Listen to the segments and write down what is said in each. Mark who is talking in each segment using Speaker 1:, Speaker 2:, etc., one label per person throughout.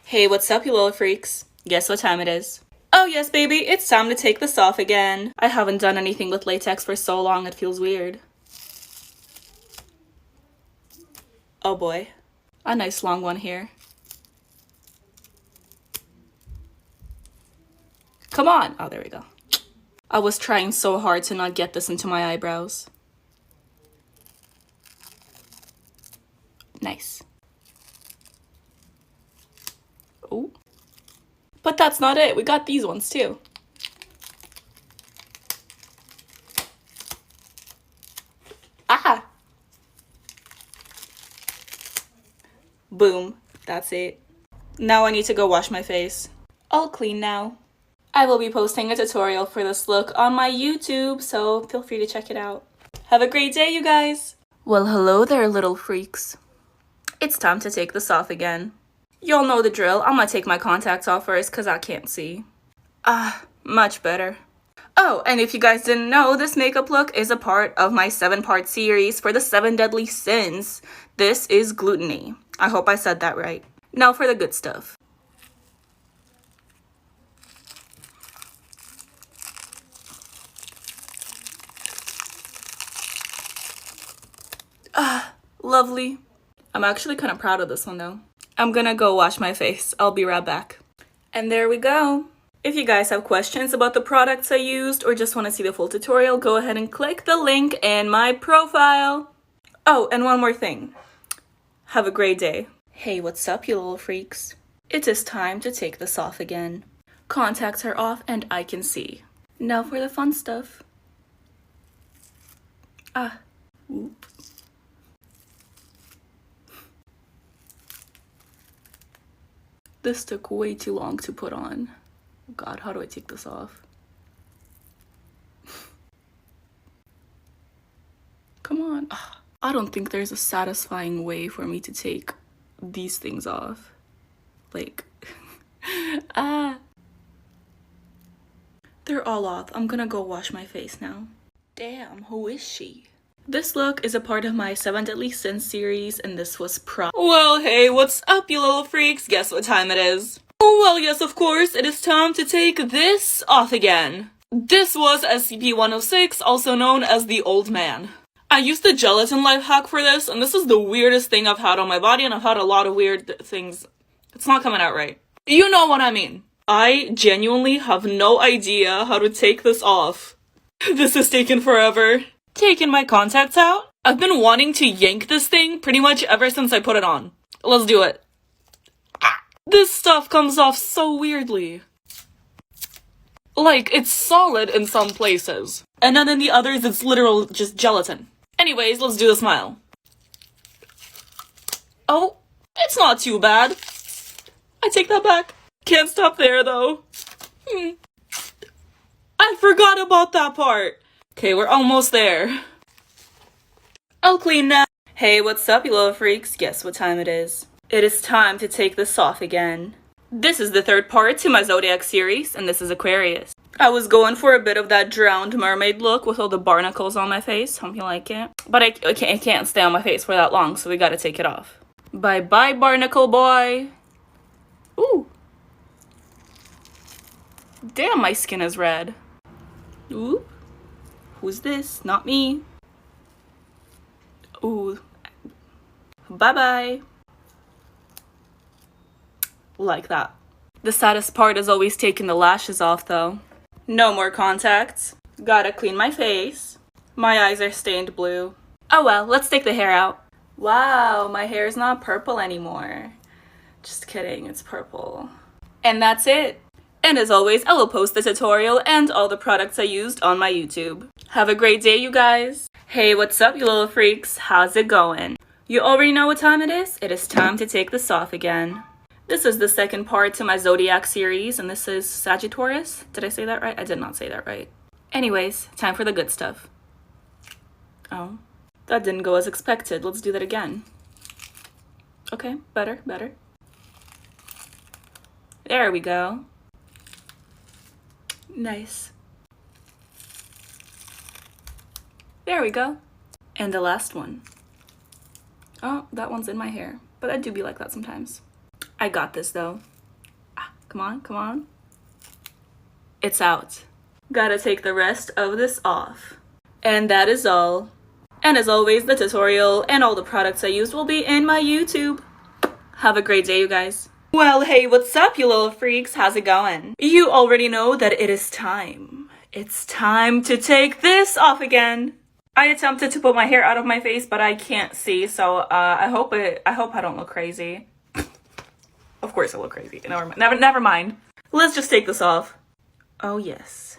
Speaker 1: Hey, what's up, you little freaks? Guess what time it is? Oh yes, baby, it's time to take this off again. I haven't done anything with latex for so long it feels weird. Oh boy. A nice long one here. Come on! Oh, there we go. I was trying so hard to not get this into my eyebrows. Nice. Oh. But that's not it. We got these ones too. Ah! Boom. That's it. Now I need to go wash my face. All clean now. I will be posting a tutorial for this look on my YouTube, so feel free to check it out. Have a great day, you guys! Well, hello there, little freaks. It's time to take this off again. Y'all know the drill. I'm gonna take my contacts off first because I can't see. Much better. Oh, and if you guys didn't know, this makeup look is a part of my 7-part series for the 7 deadly sins. This is gluttony. I hope I said that right. Now for the good stuff. Lovely. I'm actually kind of proud of this one though. I'm gonna go wash my face. I'll be right back. And there we go. If you guys have questions about the products I used or just want to see the full tutorial, go ahead and click the link in my profile. Oh, and one more thing. Have a great day. Hey, what's up, you little freaks? It is time to take this off again. Contacts are off and I can see. Now for the fun stuff. Oop. This took way too long to put on. God, how do I take this off? Come on. I don't think there's a satisfying way for me to take these things off. Like, They're all off. I'm gonna go wash my face now. Damn, who is she? This look is a part of my 7 Deadly Sins series, and this was Well, hey, what's up, you little freaks? Guess what time it is? Oh, well, yes, of course, it is time to take this off again. This was SCP-106, also known as the Old Man. I used the gelatin life hack for this, and this is the weirdest thing I've had on my body, and I've had a lot of weird things. It's not coming out right. You know what I mean. I genuinely have no idea how to take this off. This has taken forever. Taking my contacts out? I've been wanting to yank this thing pretty much ever since I put it on. Let's do it. This stuff comes off so weirdly. Like, it's solid in some places. And then in the others, it's literal just gelatin. Anyways, let's do the smile. Oh, it's not too bad. I take that back. Can't stop there, though. I forgot about that part. Okay, we're almost there. I'll clean now. Hey, what's up, you little freaks? Guess what time it is? It is time to take this off again. This is the 3rd part to my Zodiac series, and this is Aquarius. I was going for a bit of that drowned mermaid look with all the barnacles on my face. Hope you like it. But I can't stay on my face for that long, so we gotta take it off. Bye-bye, barnacle boy. Ooh. Damn, my skin is red. Ooh. Who's this? Not me. Ooh. Bye-bye. Like that. The saddest part is always taking the lashes off, though. No more contacts. Gotta clean my face. My eyes are stained blue. Oh well, let's take the hair out. Wow, my hair's not purple anymore. Just kidding, it's purple. And that's it. And as always, I will post the tutorial and all the products I used on my YouTube. Have a great day, you guys. Hey, what's up, you little freaks? How's it going? You already know what time it is? It is time to take this off again. This is the 2nd part to my Zodiac series, and this is Sagittarius. Did I say that right? I did not say that right. Anyways, time for the good stuff. Oh, that didn't go as expected. Let's do that again. Okay, better. There we go. Nice. There we go. And the last one. Oh, that one's in my hair. But I do be like that sometimes. I got this though. Come on, come on. It's out. Gotta take the rest of this off. And that is all. And as always, the tutorial and all the products I used will be in my YouTube. Have a great day, you guys. Well, hey, what's up, you little freaks? How's it going? You already know that it is time. It's time to take this off again. I attempted to put my hair out of my face, but I can't see, so I hope I don't look crazy. Of course I look crazy. Never mind. Let's just take this off. Oh yes.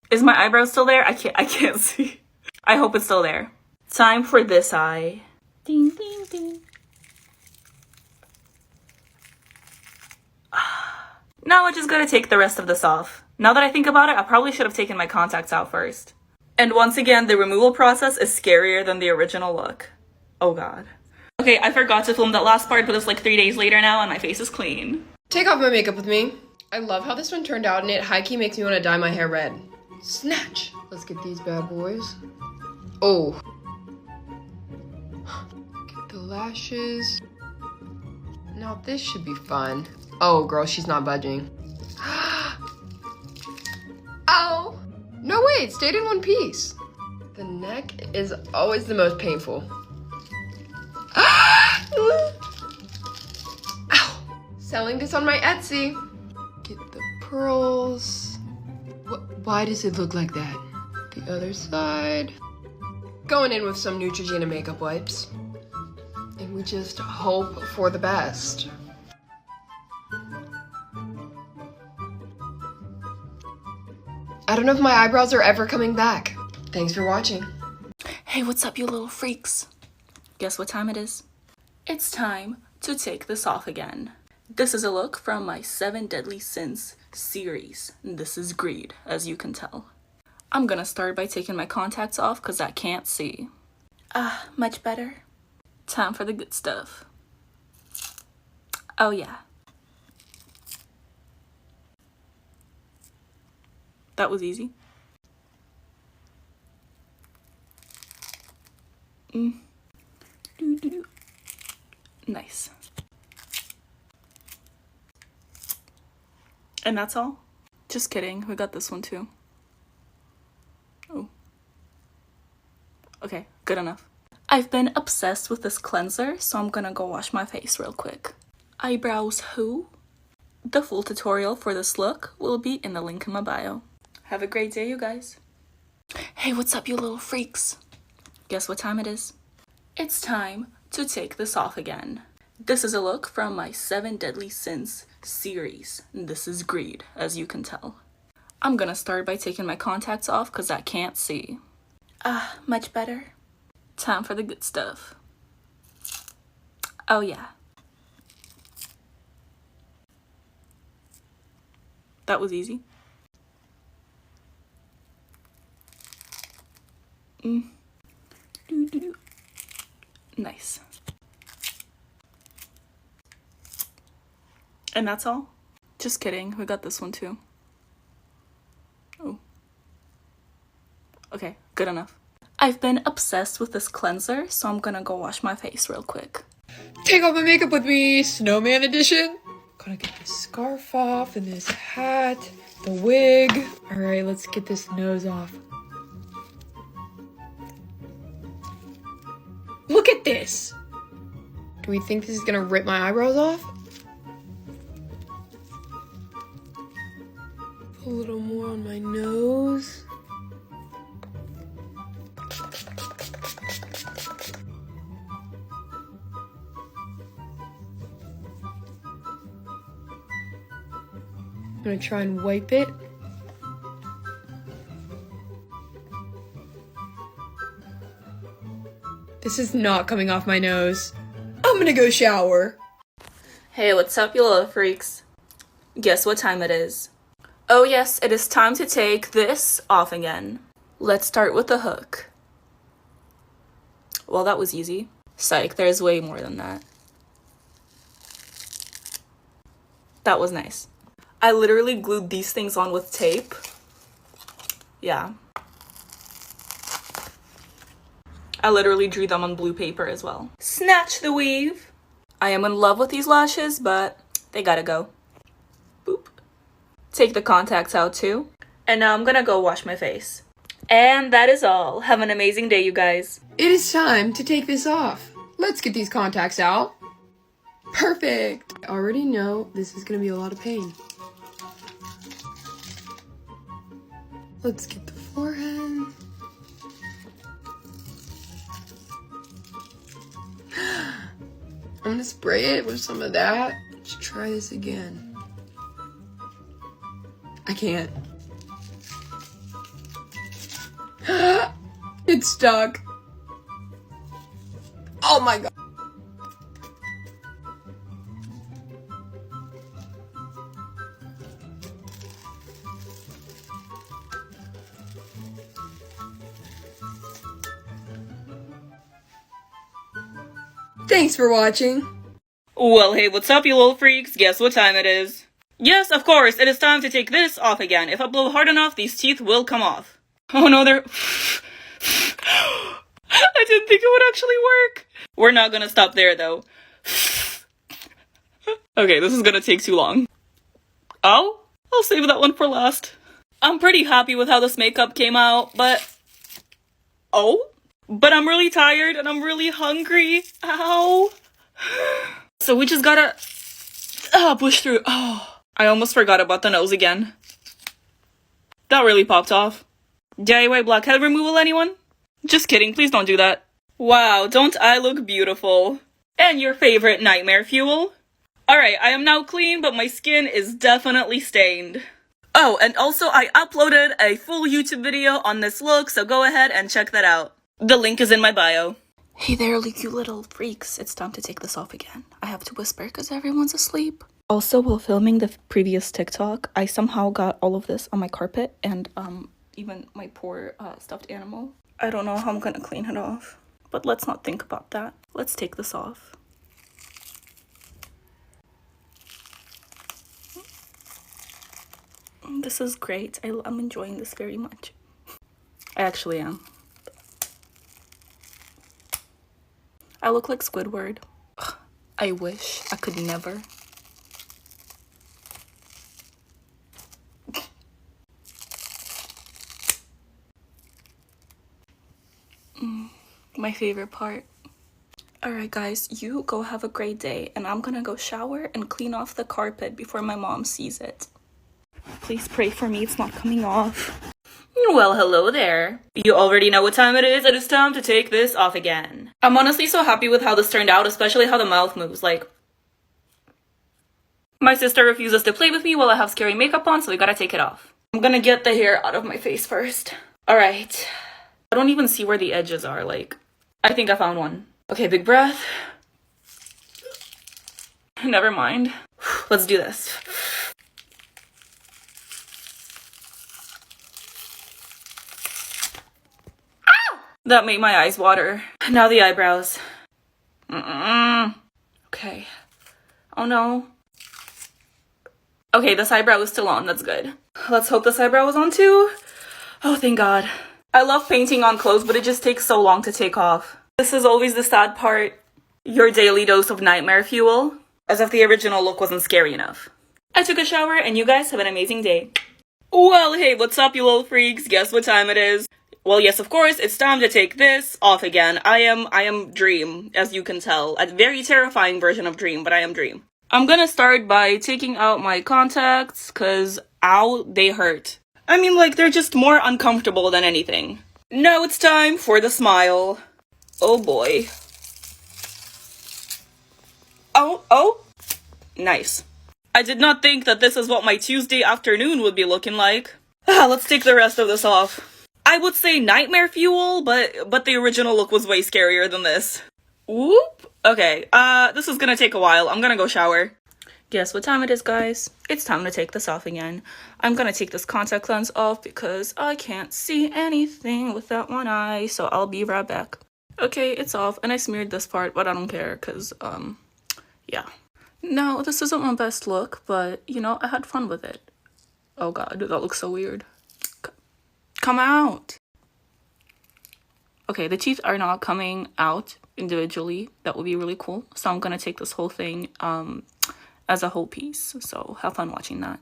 Speaker 1: Is my eyebrow still there? I can't see. I hope it's still there. Time for this eye. Ding ding ding. Now I just gotta take the rest of this off. Now that I think about it, I probably should have taken my contacts out first. And once again, the removal process is scarier than the original look. Oh god. Okay, I forgot to film that last part, but it's like 3 days later now and my face is clean.
Speaker 2: Take off my makeup with me. I love how this one turned out and it high-key makes me want to dye my hair red. Snatch! Let's get these bad boys. Oh. Get the lashes. Now this should be fun. Oh, girl, she's not budging. Ow! No, wait, it stayed in one piece. The neck is always the most painful. Ow! Selling this on my Etsy. Get the pearls. Why does it look like that? The other side. Going in with some Neutrogena makeup wipes. And we just hope for the best. I don't know if my eyebrows are ever coming back. Thanks for watching.
Speaker 1: Hey, what's up, you little freaks? Guess what time it is? It's time to take this off again. This is a look from my 7 Deadly Sins series. This is greed, as you can tell. I'm gonna start by taking my contacts off because I can't see. Much better. Time for the good stuff. Oh yeah. That was easy. Nice. And that's all? Just kidding, we got this one too. Oh. Okay, good enough. I've been obsessed with this cleanser, so I'm gonna go wash my face real quick. Eyebrows who? The full tutorial for this look will be in the link in my bio. Have a great day, you guys. Hey, what's up, you little freaks? Guess what time it is? It's time to take this off again. This is a look from my 7 Deadly Sins series. This is greed, as you can tell. I'm gonna start by taking my contacts off because I can't see. Much better. Time for the good stuff. Oh yeah. That was easy. Nice. And that's all? Just kidding, we got this one too. Oh. Okay, good enough. I've been obsessed with this cleanser, so I'm gonna go wash my face real quick.
Speaker 2: Take off my makeup with me, snowman edition. Gotta get this scarf off and this hat, the wig. All right, let's get this nose off. Look at this. Do we think this is gonna rip my eyebrows off? A little more on my nose. I'm gonna try and wipe it. This is not coming off my nose. I'm gonna go shower.
Speaker 1: Hey, what's up, you little freaks? Guess what time it is? Oh yes, it is time to take this off again. Let's start with the hook. Well, that was easy. Psych, there's way more than that. That was nice. I literally glued these things on with tape. Yeah. I literally drew them on blue paper as well. Snatch the weave. I am in love with these lashes, but they gotta go. Boop. Take the contacts out too. And now I'm gonna go wash my face. And that is all. Have an amazing day, you guys.
Speaker 2: It is time to take this off. Let's get these contacts out. Perfect. I already know this is gonna be a lot of pain. Let's get the forehead. I'm gonna spray it with some of that. Let's try this again. I can't. It's stuck. Oh my god. Thanks for watching.
Speaker 1: Well, hey, what's up, you little freaks? Guess what time it is? Yes, of course, it is time to take this off again. If I blow hard enough, these teeth will come off. Oh no, they're... I didn't think it would actually work. We're not gonna stop there, though. Okay, this is gonna take too long. Oh, I'll save that one for last. I'm pretty happy with how this makeup came out, but... Oh? But I'm really tired and I'm really hungry. Ow. So we just gotta... push through. Oh, I almost forgot about the nose again. That really popped off. DIY blackhead removal, anyone? Just kidding, please don't do that. Wow, don't I look beautiful? And your favorite nightmare fuel? Alright, I am now clean, but my skin is definitely stained. Oh, and also I uploaded a full YouTube video on this look, so go ahead and check that out. The link is in my bio. Hey there, you little freaks. It's time to take this off again. I have to whisper because everyone's asleep. Also, while filming the previous TikTok, I somehow got all of this on my carpet and even my poor stuffed animal. I don't know how I'm gonna clean it off, but let's not think about that. Let's take this off. This is great. I'm enjoying this very much. I actually am. I look like Squidward. Ugh, I wish I could never. My favorite part. Alright guys, you go have a great day and I'm gonna go shower and clean off the carpet before my mom sees it. Please pray for me, it's not coming off. Well, hello there. You already know what time it is. It is time to take this off again. I'm honestly so happy with how this turned out, especially how the mouth moves. Like, my sister refuses to play with me while I have scary makeup on, so we gotta take it off. I'm gonna get the hair out of my face first. Alright. I don't even see where the edges are, like, I think I found one. Okay, big breath. Never mind. Let's do this. That made my eyes water. Now the eyebrows. Okay. Oh no. Okay, this eyebrow is still on. That's good. Let's hope this eyebrow is on too. Oh, thank God. I love painting on clothes, but it just takes so long to take off. This is always the sad part. Your daily dose of nightmare fuel. As if the original look wasn't scary enough. I took a shower and you guys have an amazing day. Well, hey, what's up, you little freaks? Guess what time it is? Well, yes, of course, it's time to take this off again. I am Dream, as you can tell. A very terrifying version of Dream, but I am Dream. I'm gonna start by taking out my contacts, cause, ow, they hurt. I mean, like, they're just more uncomfortable than anything. Now it's time for the smile. Oh boy. Oh. Nice. I did not think that this is what my Tuesday afternoon would be looking like. Let's take the rest of this off. I would say nightmare fuel, but the original look was way scarier than this. Whoop. Okay, this is gonna take a while. I'm gonna go shower. Guess what time it is, guys? It's time to take this off again. I'm gonna take this contact lens off because I can't see anything with that one eye, so I'll be right back. Okay, it's off, and I smeared this part, but I don't care, because, yeah. No, this isn't my best look, but, you know, I had fun with it. Oh god, that looks so weird. Come out! Okay, the teeth are not coming out individually. That would be really cool. So I'm gonna take this whole thing as a whole piece. So have fun watching that.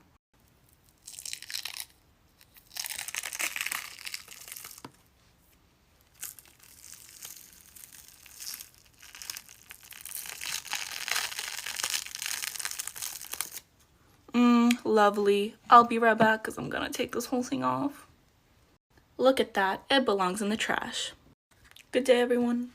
Speaker 1: Lovely. I'll be right back because I'm gonna take this whole thing off. Look at that. It belongs in the trash. Good day, everyone.